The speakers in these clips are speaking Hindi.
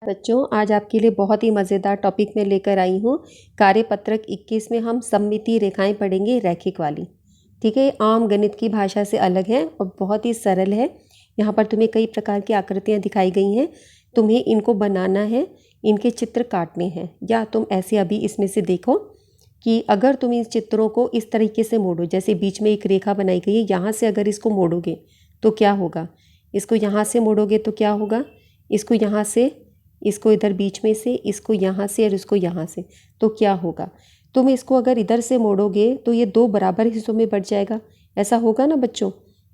बच्चों, आज आपके लिए बहुत ही मज़ेदार टॉपिक में लेकर आई हूँ। कार्यपत्रक 21 में हम सममितीय रेखाएं पढ़ेंगे, रैखिक वाली। ठीक है, आम गणित की भाषा से अलग है और बहुत ही सरल है। यहाँ पर तुम्हें कई प्रकार की आकृतियाँ दिखाई गई हैं, तुम्हें इनको बनाना है, इनके चित्र काटने हैं। या तुम ऐसे अभी इसमें से देखो कि अगर तुम इन चित्रों को इस तरीके से मोड़ो, जैसे बीच में एक रेखा बनाई गई है, यहाँ से अगर इसको मोड़ोगे तो क्या होगा, इसको यहाँ से मोड़ोगे तो क्या होगा, इसको यहाँ से, इसको इधर बीच में से, इसको यहाँ से और इसको यहाँ से, तो क्या होगा। तुम इसको अगर इधर से मोड़ोगे तो ये दो बराबर हिस्सों में बट जाएगा। ऐसा होगा ना बच्चों।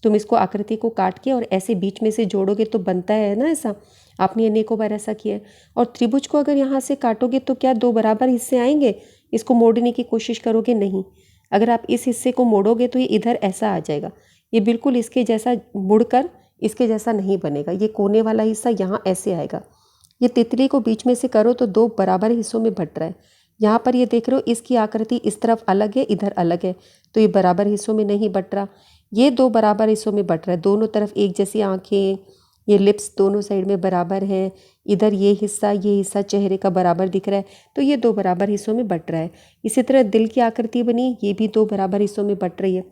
तुम इसको आकृति को काट के और ऐसे बीच में से जोड़ोगे तो बनता है ना ऐसा। आपने अनेकों बार ऐसा किया है। और त्रिभुज को अगर यहाँ से काटोगे तो क्या दो बराबर हिस्से आएंगे। इसको मोड़ने की कोशिश करोगे, नहीं। अगर आप इस हिस्से को मोड़ोगे तो ये इधर ऐसा आ जाएगा। ये बिल्कुल इसके जैसा मुड़कर इसके जैसा नहीं बनेगा। ये कोने वाला हिस्सा यहाँ ऐसे आएगा। ये तितली को बीच में से करो तो दो बराबर हिस्सों में बट रहा है। यहाँ पर ये देख रहे हो, इसकी आकृति इस तरफ अलग है, इधर अलग है, तो ये बराबर हिस्सों में नहीं बट रहा। ये दो बराबर हिस्सों में बट रहा है, दोनों तरफ एक जैसी आंखें, ये लिप्स दोनों साइड में बराबर हैं। इधर ये हिस्सा चेहरे का बराबर दिख रहा है, तो ये दो बराबर हिस्सों में बट रहा है। इसी तरह दिल की आकृति बनी, ये भी दो बराबर हिस्सों में बट रही है।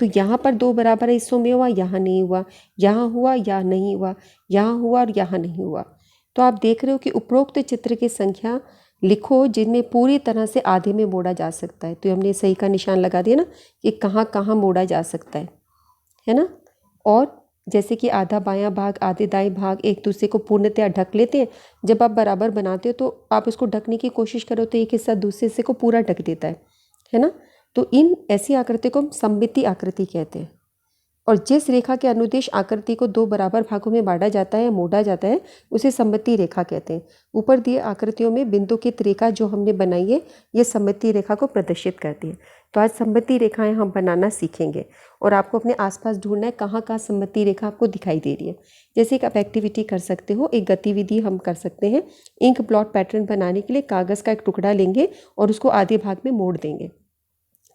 तो यहाँ पर दो बराबर हिस्सों में हुआ, यहाँ नहीं हुआ, यहाँ हुआ या नहीं हुआ, यहाँ हुआ और यहाँ नहीं हुआ। तो आप देख रहे हो कि उपरोक्त चित्र की संख्या लिखो जिनमें पूरी तरह से आधे में मोड़ा जा सकता है। तो हमने सही का निशान लगा दिया ना कि कहाँ कहाँ मोड़ा जा सकता है ना। और जैसे कि आधा बायां भाग, आधे दाएं भाग एक दूसरे को पूर्णतया ढक लेते हैं। जब आप बराबर बनाते हो तो आप इसको ढकने की कोशिश करो तो एक हिस्सा दूसरे हिस्से को पूरा ढक देता है ना। तो इन ऐसी आकृति को हम सममितीय आकृति कहते हैं। और जिस रेखा के अनुदिश आकृति को दो बराबर भागों में बांटा जाता है, मोड़ा जाता है, उसे सममितीय रेखा कहते हैं। ऊपर दिए आकृतियों में बिंदुकित रेखा जो हमने बनाई है, ये सममितीय रेखा को प्रदर्शित करती है। तो आज सममितीय रेखाएं हम बनाना सीखेंगे और आपको अपने आसपास ढूंढना है कहाँ कहाँ सममितीय रेखा आपको दिखाई दे रही है। जैसे एक आप एक्टिविटी कर सकते हो, एक गतिविधि हम कर सकते हैं। इंक ब्लॉट पैटर्न बनाने के लिए कागज़ का एक टुकड़ा लेंगे और उसको आधे भाग में मोड़ देंगे।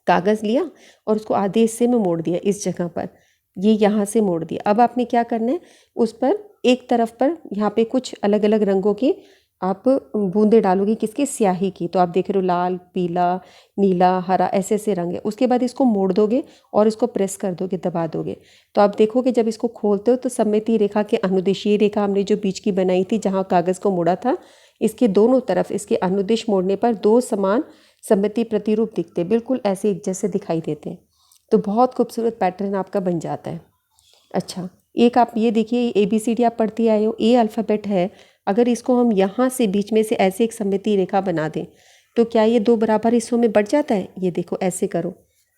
कागज़ लिया और उसको आधे हिस्से में मोड़ दिया, इस जगह पर ये यहाँ से मोड़ दिया। अब आपने क्या करना है, उस पर एक तरफ पर यहाँ पे कुछ अलग अलग रंगों की आप बूंदे डालोगे, किसकी, स्याही की। तो आप देख रहे हो लाल, पीला, नीला, हरा, ऐसे ऐसे रंग है। उसके बाद इसको मोड़ दोगे और इसको प्रेस कर दोगे, दबा दोगे। तो आप देखोगे जब इसको खोलते हो तो सममितीय रेखा के अनुदिश, ये रेखा हमने जो बीच की बनाई थी जहाँ कागज़ को मोड़ा था, इसके दोनों तरफ इसके अनुदिश मोड़ने पर दो समान सममितीय प्रतिरूप दिखते, बिल्कुल ऐसे एक जैसे दिखाई देते हैं। तो बहुत खूबसूरत पैटर्न आपका बन जाता है। अच्छा, एक आप ये देखिए, ABCD आप पढ़ती आए हो, A अल्फ़ाबेट है। अगर इसको हम यहाँ से बीच में से ऐसे एक सममितीय रेखा बना दें तो क्या ये दो बराबर हिस्सों में बट जाता है। ये देखो ऐसे करो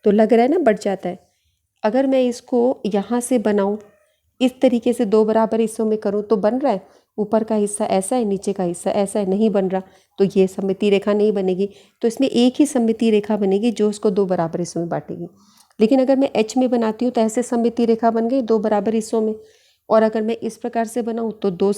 तो लग रहा है ना बट जाता है। अगर मैं इसको यहाँ से बनाऊँ, इस तरीके से दो बराबर हिस्सों में करूँ तो बन रहा है। ऊपर का हिस्सा ऐसा है, नीचे का हिस्सा ऐसा है, नहीं बन रहा। तो ये सममितीय रेखा नहीं बनेगी। तो इसमें एक ही सममितीय रेखा बनेगी जो उसको दो बराबर हिस्सों में बांटेगी। लेकिन अगर मैं H में बनाती हूँ तो ऐसे सममितीय रेखा बन गई दो बराबर हिस्सों में। और अगर मैं इस प्रकार से बनाऊँ तो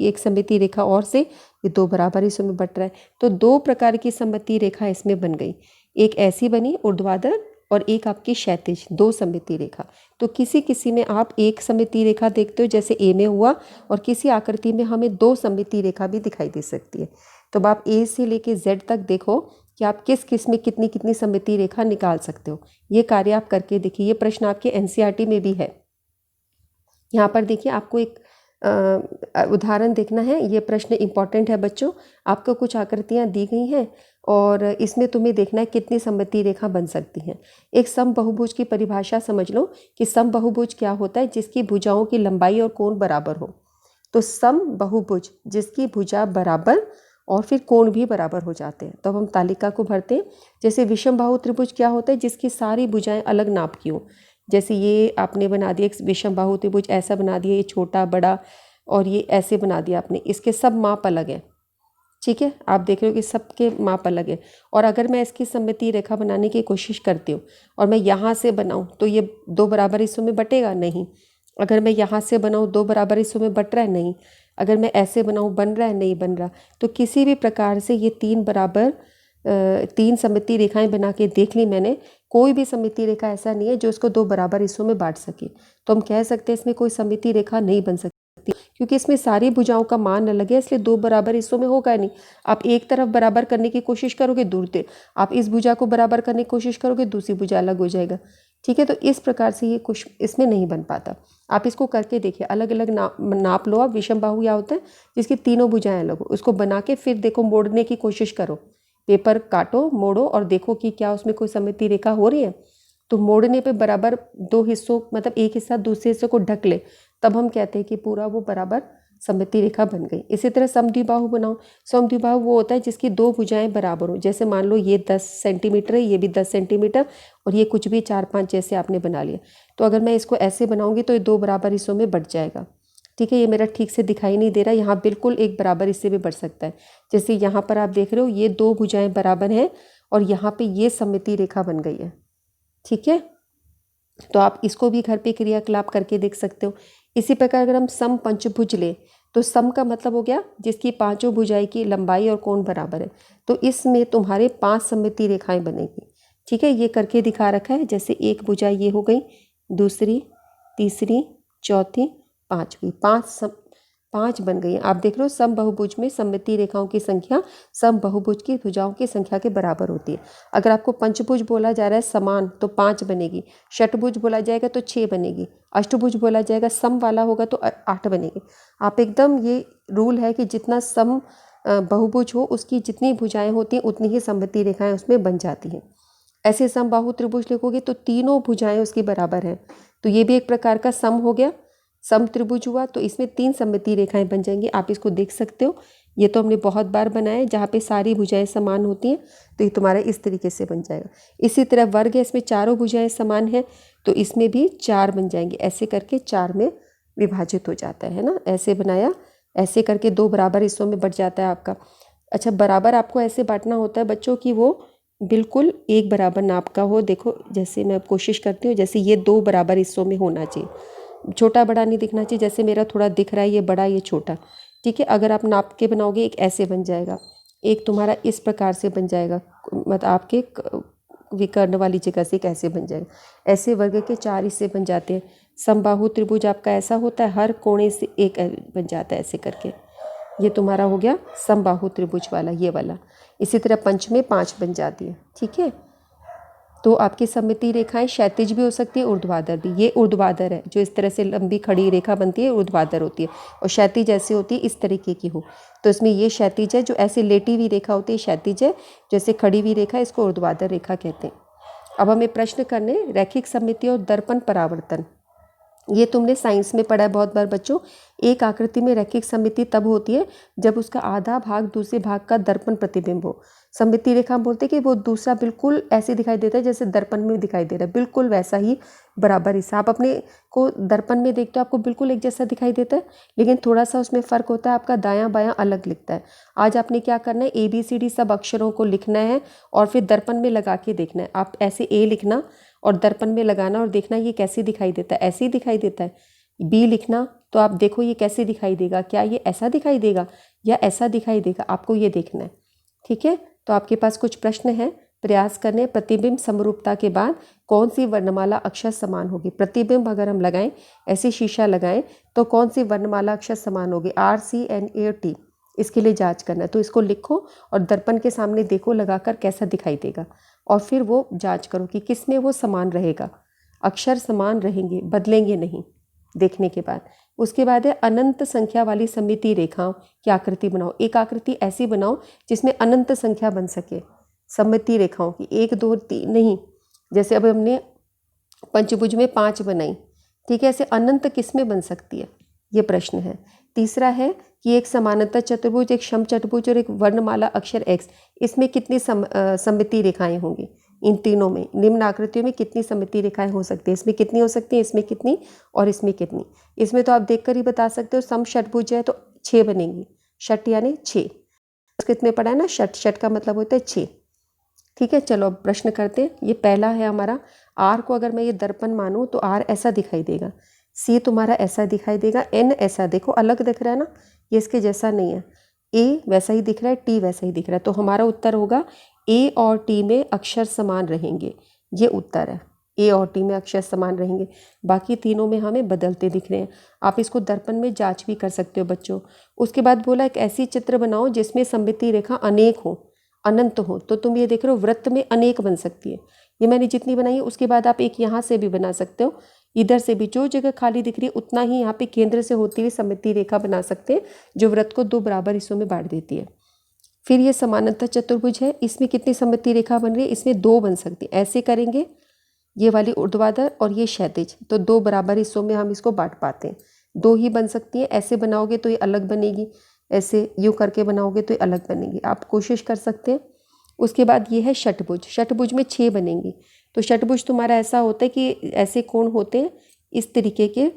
एक सममितीय रेखा और से ये दो बराबर हिस्सों में बट रहा है। तो दो प्रकार की सममितीय रेखा इसमें बन गई। एक ऐसी बनी ऊर्ध्वाधर और एक आपकी क्षैतिज, दो सममितीय रेखा। तो किसी किसी में आप एक सममितीय रेखा देखते हो जैसे A में हुआ, और किसी आकृति में हमें दो सममितीय रेखा भी दिखाई दे सकती है। तो आप A से लेके Z तक देखो कि आप किस किस में कितनी कितनी सममितीय रेखा निकाल सकते हो। ये कार्य आप करके देखिए। ये प्रश्न आपके NCERT में भी है। यहाँ पर देखिए, आपको एक उदाहरण देखना है। ये प्रश्न इंपॉर्टेंट है बच्चों। आपको कुछ आकृतियाँ दी गई हैं और इसमें तुम्हें देखना है कितनी सममितीय रेखा बन सकती हैं। एक समबहुभुज की परिभाषा समझ लो कि समबहुभुज क्या होता है, जिसकी भुजाओं की लंबाई और कोण बराबर हो। तो समबहुभुज जिसकी भुजा बराबर और फिर कोण भी बराबर हो जाते हैं। तो अब हम तालिका को भरते हैं। जैसे विषमबाहु त्रिभुज क्या होता है, जिसकी सारी भुजाएं अलग नाप की हो। जैसे ये आपने बना दिया एक विषमबाहु त्रिभुज, ऐसा बना दिया, ये छोटा बड़ा और ये ऐसे बना दिया आपने। इसके सब माप अलग है, ठीक है। आप देख रहे हो कि सबके माप अलग है। और अगर मैं इसकी सममितीय रेखा बनाने की कोशिश करती हूँ और मैं यहाँ से बनाऊँ तो ये दो बराबर हिस्सों में बटेगा, नहीं। अगर मैं यहाँ से बनाऊँ दो बराबर हिस्सों में बट रहा है, नहीं। अगर मैं ऐसे बनाऊँ बन रहा है, नहीं बन रहा। तो किसी भी प्रकार से ये तीन सममितीय रेखाएं बना के देख ली मैंने, कोई भी सममितीय रेखा ऐसा नहीं है जो इसको दो बराबर हिस्सों में बांट सके। तो हम कह सकते हैं इसमें कोई सममितीय रेखा नहीं बन सकती। सकती, क्योंकि इसमें सारी भुजाओं का मान अलग है, इसलिए दो बराबर हिस्सों में होगा नहीं। आप एक तरफ बराबर करने की कोशिश करोगे दूर से, आप इस भुजा को बराबर करने की कोशिश करोगे दूसरी भुजा अलग हो जाएगा। ठीक है, तो इस प्रकार से ये कुछ इसमें नहीं बन पाता। आप इसको करके देखिए, अलग अलग नाप लो आप। विषम बाहु या होता है जिसकी तीनों भुजाएं अलग हो, उसको बना के फिर देखो मोड़ने की कोशिश करो, पेपर काटो मोड़ो और देखो कि क्या उसमें कोई सममिति रेखा हो रही है। तो मोड़ने पे बराबर दो हिस्सों, मतलब एक हिस्सा दूसरे हिस्से को ढक ले, तब हम कहते हैं कि पूरा वो बराबर सममिति रेखा बन गई। इसी तरह समद्विबाहु बनाओ। समद्विबाहु वो होता है जिसकी दो भुजाएं बराबर हो, जैसे मान लो ये 10 सेंटीमीटर है, ये भी 10 सेंटीमीटर, और ये कुछ भी 4-5 जैसे आपने बना लिया। तो अगर मैं इसको ऐसे बनाऊंगी तो ये दो बराबर हिस्सों में बढ़ जाएगा। ठीक है, ये मेरा ठीक से दिखाई नहीं दे रहा, यहाँ बिल्कुल एक बराबर हिस्से में बढ़ सकता है। जैसे यहाँ पर आप देख रहे हो ये दो भुजाएं बराबर हैं और यहाँ पे ये सममिति रेखा बन गई है। ठीक है, तो आप इसको भी घर पे क्रियाकलाप करके देख सकते हो। इसी प्रकार अगर हम सम पंचभुज लें, तो सम का मतलब हो गया जिसकी पांचों भुजाएं की लंबाई और कोण बराबर है। तो इसमें तुम्हारे 5 सममिति रेखाएं बनेगी। ठीक है, ये करके दिखा रखा है। जैसे एक भुजा ये हो गई, दूसरी, तीसरी, चौथी, पांचवी, पांच बन गई। आप देख रहे हो सम बहुभुज में सममिति रेखाओं की संख्या सम बहुभुज की भुजाओं की संख्या के बराबर होती है। अगर आपको पंचभुज बोला जा रहा है समान, तो 5 बनेगी। षटभुज बोला जाएगा तो 6 बनेगी। अष्टभुज बोला जाएगा सम वाला होगा तो 8 बनेगी। आप एकदम, ये रूल है कि जितना सम बहुभुज हो उसकी जितनी भुजाएं होती हैं उतनी ही सममिति रेखाएं उसमें बन जाती हैं। ऐसे समबाहु त्रिभुज लिखोगे तो तीनों भुजाएं उसकी बराबर हैं, तो ये भी एक प्रकार का सम हो गया। सम त्रिभुज हुआ तो इसमें 3 सममिति रेखाएं बन जाएंगी। आप इसको देख सकते हो, ये तो हमने बहुत बार बनाया है। जहाँ पे सारी भुजाएं समान होती हैं तो ये तुम्हारा इस तरीके से बन जाएगा। इसी तरह वर्ग है, इसमें चारों भुजाएं समान हैं तो इसमें भी 4 बन जाएंगे। ऐसे करके 4 में विभाजित हो जाता है ना। ऐसे बनाया, ऐसे करके 2 बराबर हिस्सों में बट जाता है आपका। अच्छा, बराबर आपको ऐसे बांटना होता है बच्चों की वो बिल्कुल एक बराबर नाप का हो। देखो जैसे मैं कोशिश करती हूँ, जैसे ये 2 बराबर हिस्सों में होना चाहिए, छोटा बड़ा नहीं दिखना चाहिए। जैसे मेरा थोड़ा दिख रहा है ये बड़ा ये छोटा। ठीक है, अगर आप नाप के बनाओगे एक ऐसे बन जाएगा, एक तुम्हारा इस प्रकार से बन जाएगा, मतलब आपके विकर्ण वाली जगह से कैसे बन जाएगा। ऐसे वर्ग के 4 हिस्से बन जाते हैं। समबाहु त्रिभुज आपका ऐसा होता है, हर कोने से एक बन जाता है ऐसे करके। ये तुम्हारा हो गया समबाहु त्रिभुज वाला, ये वाला। इसी तरह पंच में 5 बन जाती है। ठीक है, तो आपकी सममिति रेखाएं क्षैतिज भी हो सकती है, ऊर्ध्वाधर भी। ये ऊर्ध्वाधर है, जो इस तरह से लंबी खड़ी रेखा बनती है ऊर्ध्वाधर होती है, और क्षैतिज ऐसी होती है इस तरीके की हो, तो इसमें ये क्षैतिज है। जो ऐसे लेटी हुई रेखा होती है क्षैतिज है, जैसे खड़ी हुई रेखा इसको ऊर्ध्वाधर रेखा कहते हैं। अब हमें प्रश्न करने रैखिक सममिति और दर्पण परावर्तन। ये तुमने साइंस में पढ़ा है बहुत बार बच्चों। एक आकृति में रैखिक सममिति तब होती है जब उसका आधा भाग दूसरे भाग का दर्पण प्रतिबिंब हो। सममिति रेखा हम बोलते हैं कि वो दूसरा बिल्कुल ऐसे दिखाई देता है जैसे दर्पण में दिखाई दे रहा है, बिल्कुल वैसा ही बराबर हिस्सा। आप अपने को दर्पण में देखते हो, आपको बिल्कुल एक जैसा दिखाई देता है, लेकिन थोड़ा सा उसमें फ़र्क होता है, आपका दायां बायां अलग लिखता है। आज आपने क्या करना है, ABCD सब अक्षरों को लिखना है और फिर दर्पण में लगा के देखना है। आप ऐसे A लिखना और दर्पण में लगाना और देखना ये कैसे दिखाई देता है। ऐसे ही दिखाई देता है। B लिखना तो आप देखो ये कैसे दिखाई देगा, क्या ये ऐसा दिखाई देगा या ऐसा दिखाई देगा, आपको ये देखना है। ठीक है, तो आपके पास कुछ प्रश्न हैं, प्रयास करने। प्रतिबिंब समरूपता के बाद कौन सी वर्णमाला अक्षर समान होगी। प्रतिबिंब अगर हम लगाएं, ऐसे शीशा लगाएं, तो कौन सी वर्णमाला अक्षर समान होगी, R, C, N, A और T। इसके लिए जांच करना है, तो इसको लिखो और दर्पण के सामने देखो लगाकर कैसा दिखाई देगा, और फिर वो जांच करो कि किस में वो समान रहेगा। अक्षर समान रहेंगे, बदलेंगे नहीं देखने के बाद। उसके बाद है अनंत संख्या वाली सममिति रेखाओं की आकृति बनाओ। एक आकृति ऐसी बनाओ जिसमें अनंत संख्या बन सके सममिति रेखाओं की, 1 2 3 नहीं। जैसे अब हमने पंचभुज में 5 बनाई, ठीक है, ऐसे अनंत किस में बन सकती है, ये प्रश्न है। तीसरा है कि एक समानांतर चतुर्भुज, एक समचतुर्भुज और एक वर्णमाला अक्षर X, इसमें कितनी सममिति रेखाएं होंगी। इन तीनों में, निम्न आकृतियों में कितनी सममिति रेखाएं हो सकती है, इसमें कितनी हो सकती है, इसमें कितनी और इसमें कितनी। इसमें तो आप देखकर ही बता सकते हो। समषटभुज है तो 6 बनेंगी, षट यानी 6। संस्कृत में पढ़ा है ना, षट, षट का मतलब होता है 6। ठीक है, चलो अब प्रश्न करते हैं। ये पहला है हमारा, R को अगर मैं ये दर्पण मानूं तो R ऐसा दिखाई देगा, C तुम्हारा ऐसा दिखाई देगा, N ऐसा, देखो अलग दिख रहा है ना, ये इसके जैसा नहीं है। A वैसा ही दिख रहा है, T वैसा ही दिख रहा है। तो हमारा उत्तर होगा A और T में अक्षर समान रहेंगे, ये उत्तर है। ए और टी में अक्षर समान रहेंगे, बाकी तीनों में हमें बदलते दिख रहे हैं। आप इसको दर्पण में जांच भी कर सकते हो बच्चों। उसके बाद बोला एक ऐसी चित्र बनाओ जिसमें सममिति रेखा अनेक हो, अनंत हो। तो तुम ये देख रहे हो वृत्त में अनेक बन सकती है, ये मैंने जितनी बनाई है। उसके बाद आप एक यहाँ से भी बना सकते हो, इधर से भी, जो जगह खाली दिख रही है उतना ही यहाँ पे केंद्र से होती हुई सममिति रेखा बना सकते हैं, जो वृत्त को 2 बराबर हिस्सों में बांट देती है। फिर ये समानांतर चतुर्भुज है, इसमें कितनी सममिति रेखा बन रही है, इसमें 2 बन सकती है। ऐसे करेंगे, ये वाली ऊर्ध्वाधर और ये क्षैतिज, तो 2 बराबर हिस्सों में हम इसको बांट पाते हैं। 2 ही बन सकती है। ऐसे बनाओगे तो ये अलग बनेगी, ऐसे यूँ करके बनाओगे तो ये अलग बनेगी। आप कोशिश कर सकते हैं। उसके बाद ये है षटभुज। षटभुज में 6 बनेंगी। तो षटभुज तुम्हारा ऐसा होता है कि ऐसे कोण होते हैं इस तरीके के,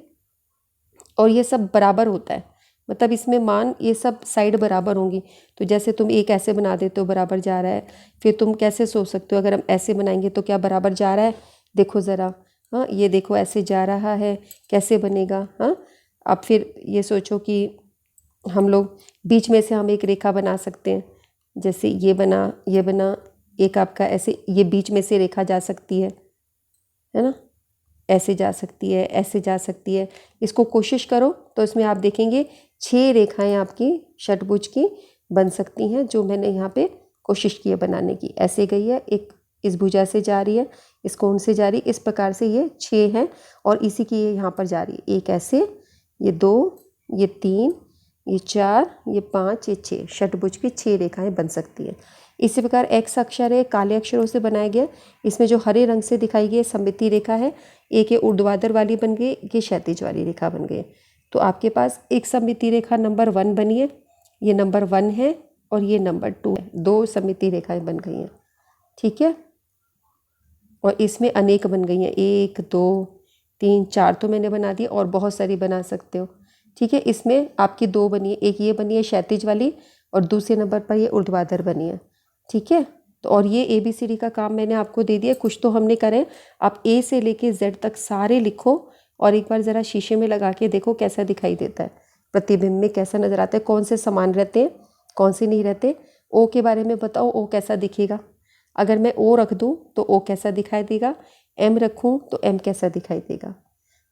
और ये सब बराबर होता है, मतलब इसमें मान ये सब साइड बराबर होंगी। तो जैसे तुम एक ऐसे बना देते हो बराबर जा रहा है, फिर तुम कैसे सोच सकते हो अगर हम ऐसे बनाएंगे तो क्या बराबर जा रहा है, देखो ज़रा, हाँ ये देखो ऐसे जा रहा है, कैसे बनेगा। हाँ अब फिर ये सोचो कि हम लोग बीच में से हम एक रेखा बना सकते हैं, जैसे ये बना, एक आपका ऐसे ये बीच में से रेखा जा सकती है ना, ऐसे जा सकती है, ऐसे जा सकती है। इसको कोशिश करो तो इसमें आप देखेंगे 6 रेखाएं आपकी षटभुज की बन सकती हैं, जो मैंने यहाँ पे कोशिश की है बनाने की। ऐसे गई है, एक इस भुजा से जा रही है, इस कोण से जा रही है, इस प्रकार से ये 6 हैं, और इसी की ये यहाँ पर जा रही है। एक ऐसे, ये 2, ये 3, ये 4, ये 5, ये 6, षटभुज की 6 रेखाएं बन सकती है। इसी प्रकार एक्स अक्षर है, काले अक्षरों से बनाया गया। इसमें जो हरे रंग से दिखाई गई सममिति रेखा है, एक ये ऊर्ध्वाधर वाली बन गई, एक ये क्षैतिज वाली रेखा बन गई। तो आपके पास एक सममिति रेखा नंबर 1 बनी है, ये नंबर 1 है, और ये नंबर 2 है। 2 सममिति रेखाएं बन गई हैं, ठीक है। और इसमें अनेक बन गई हैं, 1 2 3 4 तो मैंने बना दी, और बहुत सारी बना सकते हो, ठीक है। इसमें आपकी 2 बनी है, एक ये बनी है क्षैतिज वाली, और दूसरे नंबर पर ये ऊर्ध्वाधर बनी है, ठीक है। तो और ये ABCD का काम मैंने आपको दे दिया, कुछ तो हमने करें। आप A से लेके Z तक सारे लिखो, और एक बार ज़रा शीशे में लगा के देखो कैसा दिखाई देता है, प्रतिबिंब में कैसा नज़र आता है, कौन से समान रहते हैं, कौन से नहीं रहते। O के बारे में बताओ, O कैसा दिखेगा। अगर मैं O रख दूँ तो O कैसा दिखाई देगा, M रखूँ तो M कैसा दिखाई देगा।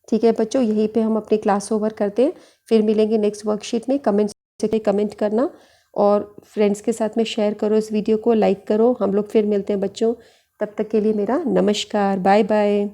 ठीक है बच्चों, यहीं पे हम अपनी क्लास ओवर करते हैं। फिर मिलेंगे नेक्स्ट वर्कशीट में। कमेंट करना, और फ्रेंड्स के साथ में शेयर करो, इस वीडियो को लाइक करो। हम लोग फिर मिलते हैं बच्चों, तब तक के लिए मेरा नमस्कार, बाय बाय।